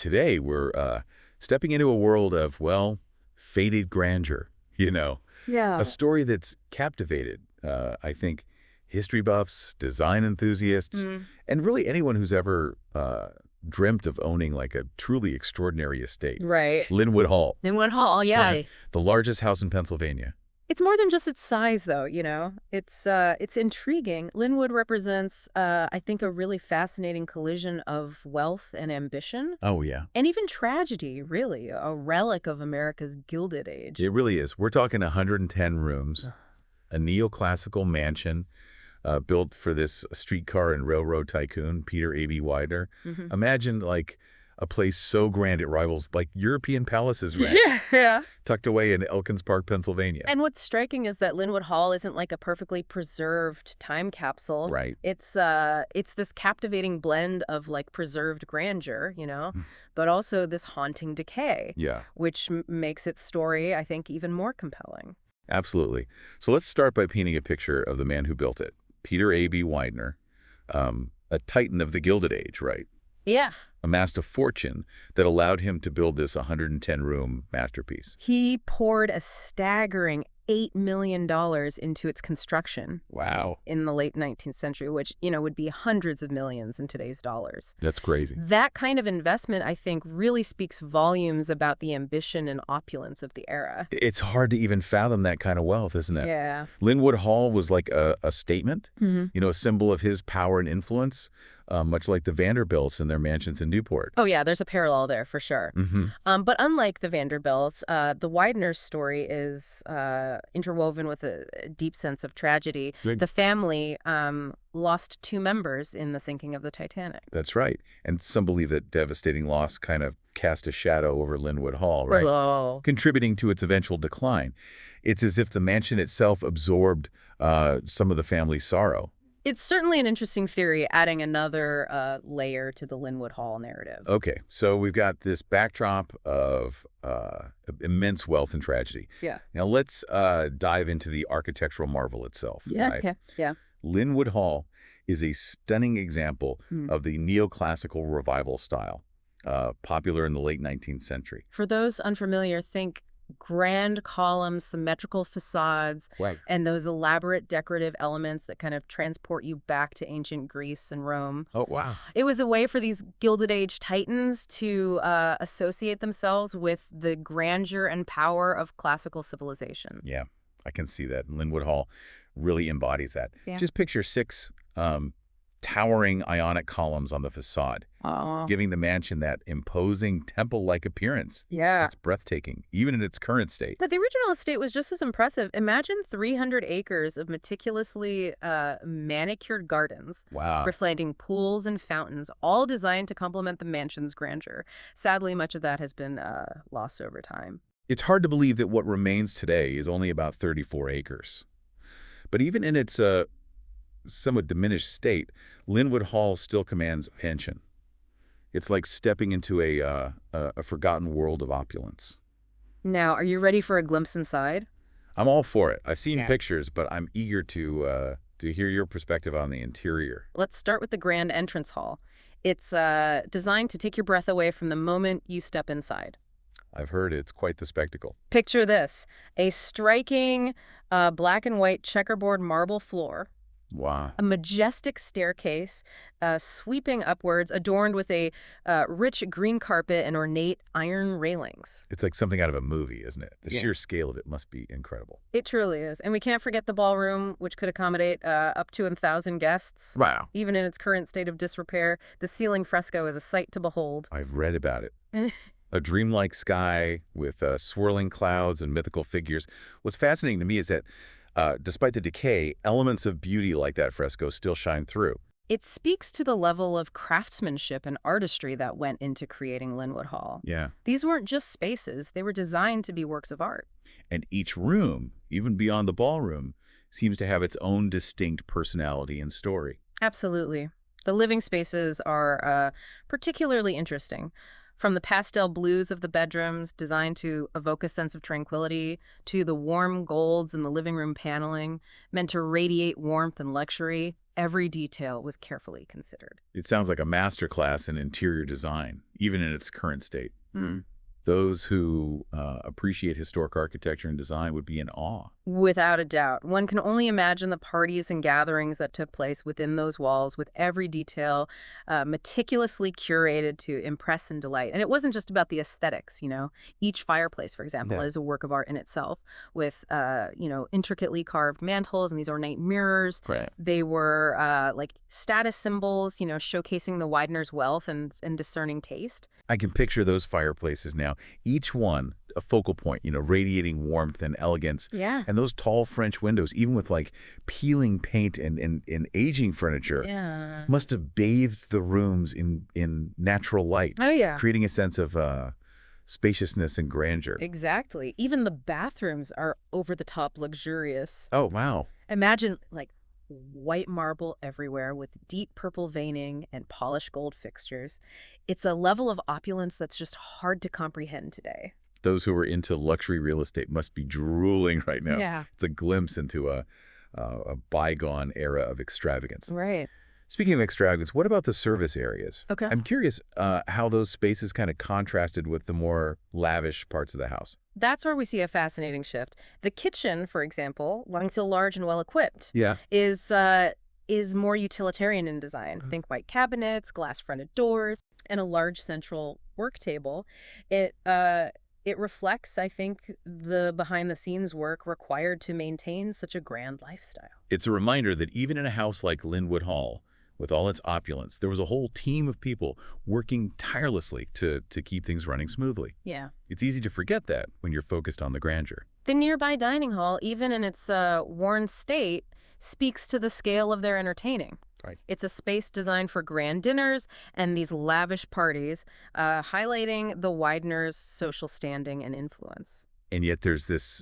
today we're stepping into a world of, well, faded grandeur, a Yeah. story that's captivated, I think, history buffs, design enthusiasts, Mm. and really anyone who's ever dreamt of owning like a truly extraordinary estate. Right. Lynnewood Hall, Lynnewood Hall, right? yeah. The largest house in Pennsylvania. It's more than just its size, though, you know? It's intriguing. Lynwood represents, I think, a really fascinating collision of wealth and ambition, Oh, yeah. and even tragedy, really, a relic of America's Gilded Age. It really is. We're talking 110 rooms, a neoclassical mansion built for this streetcar and railroad tycoon, Peter A.B. Widener. Hmm. Imagine, like, a place so grand it rivals, like, European palaces rank, Yeah. tucked away in Elkins Park, Pennsylvania. And what's striking is that Lynwood Hall isn't like a perfectly preserved time capsule. Right. It's this captivating blend of like preserved grandeur, Mm. but also this haunting decay, Yeah, which makes its story, I think, even more compelling. absolutely. So let's start by painting a picture of the man who built it, Peter A.B. Widener, a titan of the Gilded Age, right? Yeah. Amassed a fortune that allowed him to build this 110-room masterpiece. He poured a staggering $8 million into its construction Wow. in the late 19th century, which, would be hundreds of millions in today's dollars. That's crazy. That kind of investment, I think, really speaks volumes about the ambition and opulence of the era. It's hard to even fathom that kind of wealth, isn't it? Yeah. Lynwood Hall was like a statement, Hmm. a symbol of his power and influence, much like the Vanderbilts and their mansions in Newport. Oh, yeah, there's a parallel there for sure. Mm-hmm. But unlike the Vanderbilts, the Wideners story is interwoven with a deep sense of tragedy. Good. The family lost two members in the sinking of the Titanic. That's right. And some believe that devastating loss kind of cast a shadow over Lynwood Hall, right? Oh. Contributing to its eventual decline. It's as if the mansion itself absorbed some of the family's sorrow. It's certainly an interesting theory, adding another layer to the Lynwood Hall narrative. Okay, so we've got this backdrop of immense wealth and tragedy. Yeah. Now let's dive into the architectural marvel itself. Yeah, right? okay. Yeah. Lynwood Hall is a stunning example Hmm. of the neoclassical revival style, popular in the late 19th century. For those unfamiliar, think grand columns, symmetrical facades, Right. and those elaborate decorative elements that kind of transport you back to ancient Greece and Rome. Oh, wow. It was a way for these Gilded Age titans to associate themselves with the grandeur and power of classical civilization. Yeah, I can see that. Lynwood Hall really embodies that. Yeah. Just picture six towering Ionic columns on the facade, Oh, giving the mansion that imposing temple-like appearance. yeah. It's breathtaking, even in its current state. But the original estate was just as impressive. Imagine 300 acres of meticulously manicured gardens, Wow. reflecting pools and fountains, all designed to complement the mansion's grandeur. Sadly, much of that has been lost over time. It's hard to believe that what remains today is only about 34 acres. But even in its somewhat diminished state, Lynwood Hall still commands attention. It's like stepping into a forgotten world of opulence. Now, are you ready for a glimpse inside? I'm all for it. I've seen Yeah. pictures, but I'm eager to hear your perspective on the interior. Let's start with the grand entrance hall. It's designed to take your breath away from the moment you step inside. I've heard it's quite the spectacle. Picture this, a striking black and white checkerboard marble floor, Wow. a majestic staircase sweeping upwards, adorned with a rich green carpet and ornate iron railings. It's like something out of a movie, isn't it? The Yeah. sheer scale of it must be incredible. It truly is. And we can't forget the ballroom, which could accommodate up to 1,000 guests. Wow. Even in its current state of disrepair, the ceiling fresco is a sight to behold. I've read about it. A dreamlike sky with swirling clouds and mythical figures. What's fascinating to me is that despite the decay, elements of beauty like that fresco still shine through. It speaks to the level of craftsmanship and artistry that went into creating Lynwood Hall. Yeah. These weren't just spaces, they were designed to be works of art. And each room, even beyond the ballroom, seems to have its own distinct personality and story. Absolutely. The living spaces are particularly interesting. From the pastel blues of the bedrooms, designed to evoke a sense of tranquility, to the warm golds in the living room paneling, meant to radiate warmth and luxury, every detail was carefully considered. It sounds like a masterclass in interior design, even in its current state. Hmm. Those who appreciate historic architecture and design would be in awe. Without a doubt. One can only imagine the parties and gatherings that took place within those walls, with every detail meticulously curated to impress and delight. And it wasn't just about the aesthetics, you know. Each fireplace, for example, Yeah. is a work of art in itself, with, intricately carved mantles and these ornate mirrors. Right. They were like status symbols, showcasing the Widener's wealth and discerning taste. I can picture those fireplaces now, each one a focal point, radiating warmth and elegance. Yeah. And those tall French windows, even with like peeling paint and aging furniture, Yeah. must have bathed the rooms in natural light, Oh, yeah. creating a sense of spaciousness and grandeur. Exactly. Even the bathrooms are over the top luxurious. Oh, wow. Imagine like white marble everywhere with deep purple veining and polished gold fixtures. It's a level of opulence that's just hard to comprehend today. Those who are into luxury real estate must be drooling right now. Yeah. It's a glimpse into a bygone era of extravagance. Right. Speaking of extravagance, what about the service areas? Okay. I'm curious how those spaces kind of contrasted with the more lavish parts of the house. That's where we see a fascinating shift. The kitchen, for example, while still large and well equipped, Yeah. is more utilitarian in design. Think white cabinets, glass fronted doors, and a large central work table. It reflects, I think, the behind-the-scenes work required to maintain such a grand lifestyle. It's a reminder that even in a house like Lynnewood Hall, with all its opulence, there was a whole team of people working tirelessly to keep things running smoothly. Yeah. It's easy to forget that when you're focused on the grandeur. The nearby dining hall, even in its worn state, speaks to the scale of their entertaining. Right. It's a space designed for grand dinners and these lavish parties, highlighting the Widener's social standing and influence. And yet there's this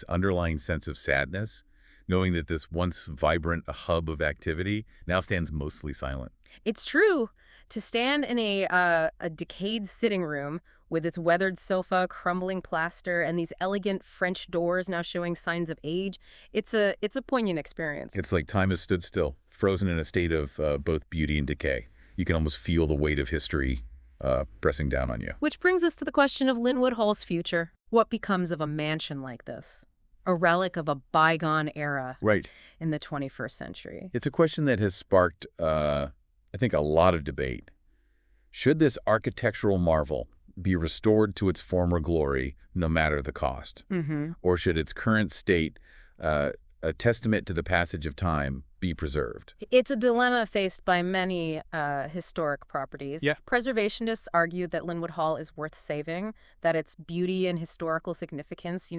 underlying sense of sadness, knowing that this once vibrant hub of activity now stands mostly silent. It's true. To stand in a decayed sitting room with its weathered sofa, crumbling plaster, and these elegant French doors now showing signs of age, it's a poignant experience. It's like time has stood still, frozen in a state of both beauty and decay. You can almost feel the weight of history pressing down on you. Which brings us to the question of Lynnewood Hall's future. What becomes of a mansion like this? A relic of a bygone era Right. in the 21st century. It's a question that has sparked, I think, a lot of debate. Should this architectural marvel be restored to its former glory, no matter the cost? Mm-hmm. Or should its current state, a testament to the passage of time, be preserved? It's a dilemma faced by many historic properties. Yeah. Preservationists argue that Lynnewood Hall is worth saving, that its beauty and historical significance,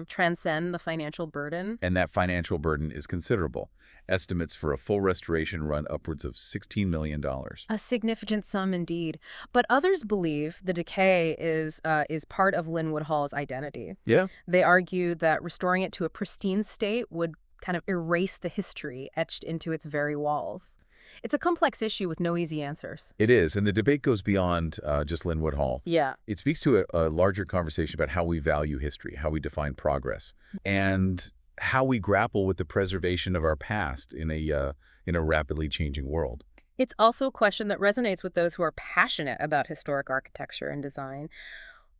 transcend the financial burden. And that financial burden is considerable. Estimates for a full restoration run upwards of $16 million. A significant sum indeed. But others believe the decay is part of Lynnewood Hall's identity. Yeah. They argue that restoring it to a pristine state would kind of erase the history etched into its very walls. It's a complex issue with no easy answers. It is, and the debate goes beyond just Lynnewood Hall. Yeah. It speaks to a larger conversation about how we value history, how we define progress, and how we grapple with the preservation of our past in a rapidly changing world. It's also a question that resonates with those who are passionate about historic architecture and design.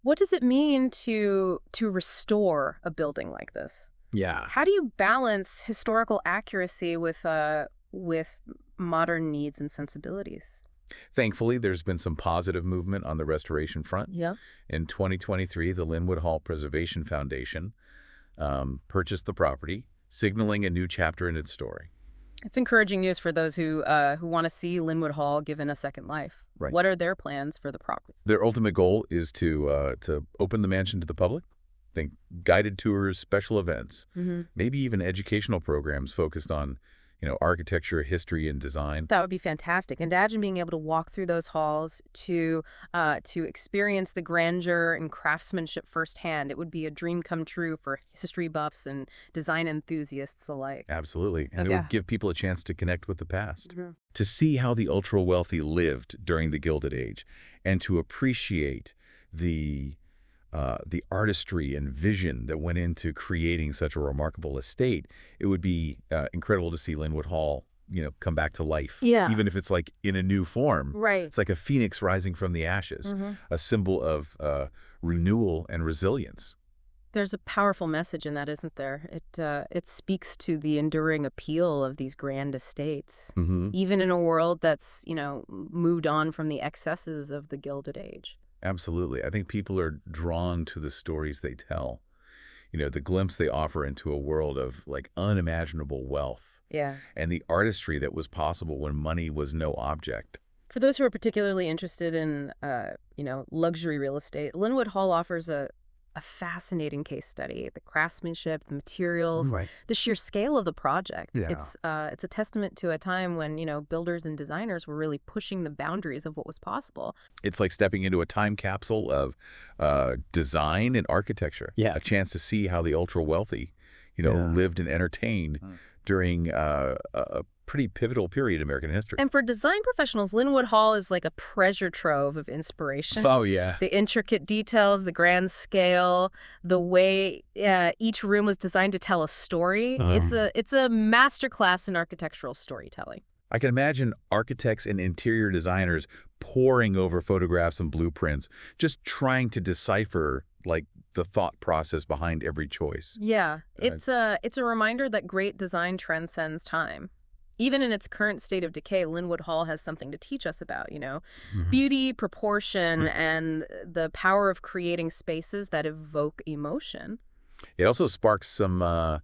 What does it mean to restore a building like this? Yeah. How do you balance historical accuracy with modern needs and sensibilities? Thankfully, there's been some positive movement on the restoration front. Yeah. In 2023, the Lynnewood Hall Preservation Foundation purchased the property, signaling a new chapter in its story. It's encouraging news for those who want to see Lynnewood Hall given a second life. Right. What are their plans for the property? Their ultimate goal is to open the mansion to the public. Think guided tours, special events, Mm-hmm. maybe even educational programs focused on, architecture, history, and design. That would be fantastic. Imagine being able to walk through those halls to experience the grandeur and craftsmanship firsthand. It would be a dream come true for history buffs and design enthusiasts alike. Absolutely. And it Yeah. would give people a chance to connect with the past, Mhm. to see how the ultra-wealthy lived during the Gilded Age, and to appreciate the the artistry and vision that went into creating such a remarkable estate. It would be incredible to see Lynnewood Hall, come back to life, Yeah. even if it's like in a new form. Right. It's like a phoenix rising from the ashes, Hmm. a symbol of renewal and resilience. There's a powerful message in that, isn't there? It speaks to the enduring appeal of these grand estates, Hmm. even in a world that's, moved on from the excesses of the Gilded Age. Absolutely. I think people are drawn to the stories they tell, the glimpse they offer into a world of like unimaginable wealth Yeah. and the artistry that was possible when money was no object. For those who are particularly interested in, luxury real estate, Lynnewood Hall offers a fascinating case study. The craftsmanship, the materials, Right. the sheer scale of the project. Yeah. It's a testament to a time when, builders and designers were really pushing the boundaries of what was possible. It's like stepping into a time capsule of design and architecture. Yeah. A chance to see how the ultra wealthy, Yeah. lived and entertained during a pretty pivotal period in American history. And for design professionals, Lynnewood Hall is like a treasure trove of inspiration. Oh, yeah. The intricate details, the grand scale, the way each room was designed to tell a story. It's a masterclass in architectural storytelling. I can imagine architects and interior designers poring over photographs and blueprints, just trying to decipher like the thought process behind every choice. Yeah, it's a reminder that great design transcends time. Even in its current state of decay, Lynnewood Hall has something to teach us about, beauty, proportion, and the power of creating spaces that evoke emotion. It also sparks some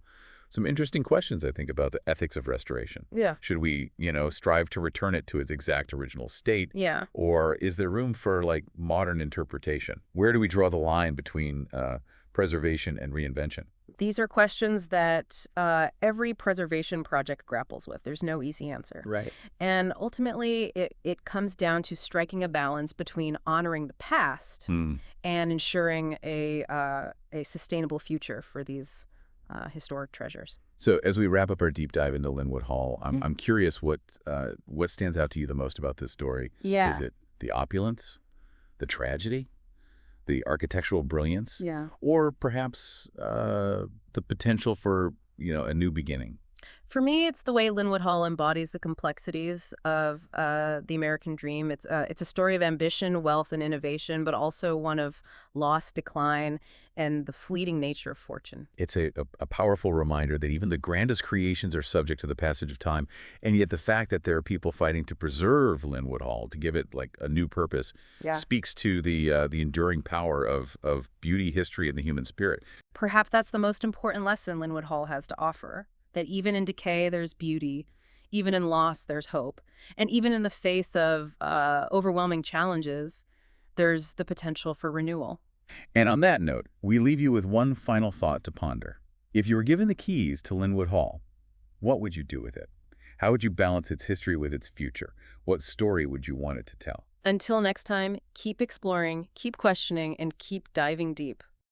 interesting questions, I think, about the ethics of restoration. Yeah. Should we, strive to return it to its exact original state? Yeah. Or is there room for like modern interpretation? Where do we draw the line between preservation and reinvention? These are questions that every preservation project grapples with. There's no easy answer. Right. And ultimately, it comes down to striking a balance between honoring the past and ensuring a sustainable future for these historic treasures. So as we wrap up our deep dive into Lynnewood Hall, I'm curious what stands out to you the most about this story. Yeah. Is it the opulence, the tragedy, the architectural brilliance, Yeah. or perhaps the potential for, a new beginning? For me, it's the way Lynnewood Hall embodies the complexities of the American dream. It's a story of ambition, wealth, and innovation, but also one of loss, decline, and the fleeting nature of fortune. It's a powerful reminder that even the grandest creations are subject to the passage of time, and yet the fact that there are people fighting to preserve Lynnewood Hall, to give it like a new purpose, Yeah. speaks to the enduring power of beauty, history, and the human spirit. Perhaps that's the most important lesson Lynnewood Hall has to offer, that even in decay, there's beauty. Even in loss, there's hope. And even in the face of overwhelming challenges, there's the potential for renewal. And on that note, we leave you with one final thought to ponder. If you were given the keys to Lynnewood Hall, what would you do with it? How would you balance its history with its future? What story would you want it to tell? Until next time, keep exploring, keep questioning, and keep diving deep.